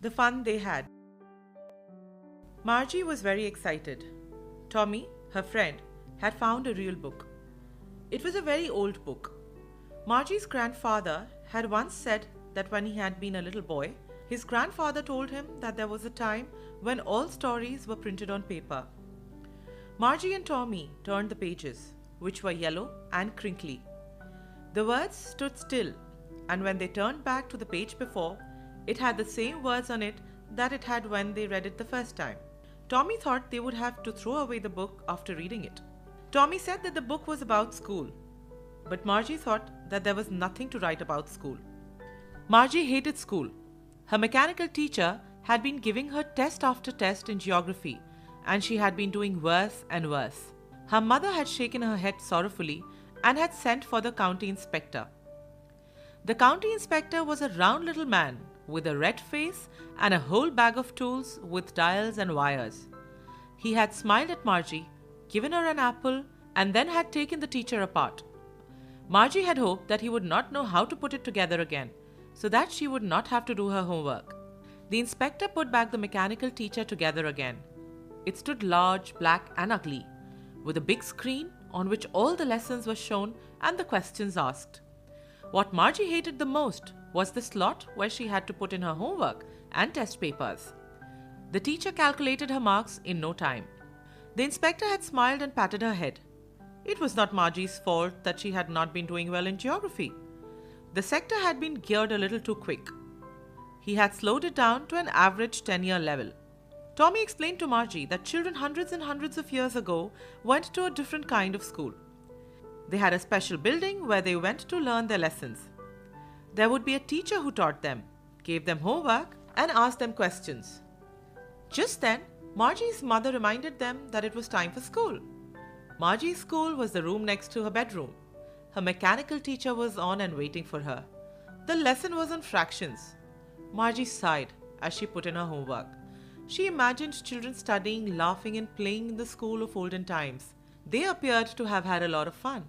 The fun they had. Margie was very excited. Tommy, her friend, had found a real book. It was a very old book. Margie's grandfather had once said that when he had been a little boy, his grandfather told him that there was a time when all stories were printed on paper. Margie and Tommy turned the pages, which were yellow and crinkly. The words stood still, and when they turned back to the page before, it had the same words on it that it had when they read it the first time. Tommy thought they would have to throw away the book after reading it. Tommy said that the book was about school, but Margie thought that there was nothing to write about school. Margie hated school. Her mechanical teacher had been giving her test after test in geography, and she had been doing worse and worse. Her mother had shaken her head sorrowfully and had sent for the county inspector. The county inspector was a round little man with a red face and a whole bag of tools with dials and wires. He had smiled at Margie, given her an apple, and then had taken the teacher apart. Margie had hoped that he would not know how to put it together again, so that she would not have to do her homework. The inspector put back the mechanical teacher together again. It stood large, black and ugly, with a big screen on which all the lessons were shown and the questions asked. What Margie hated the most was the slot where she had to put in her homework and test papers. The teacher calculated her marks in no time. The inspector had smiled and patted her head. It was not Margie's fault that she had not been doing well in geography. The sector had been geared a little too quick. He had slowed it down to an average 10-year level. Tommy explained to Margie that children hundreds and hundreds of years ago went to a different kind of school. They had a special building where they went to learn their lessons. There would be a teacher who taught them, gave them homework, and asked them questions. Just then, Margie's mother reminded them that it was time for school. Margie's school was the room next to her bedroom. Her mechanical teacher was on and waiting for her. The lesson was on fractions. Margie sighed as she put in her homework. She imagined children studying, laughing and playing in the school of olden times. They appeared to have had a lot of fun.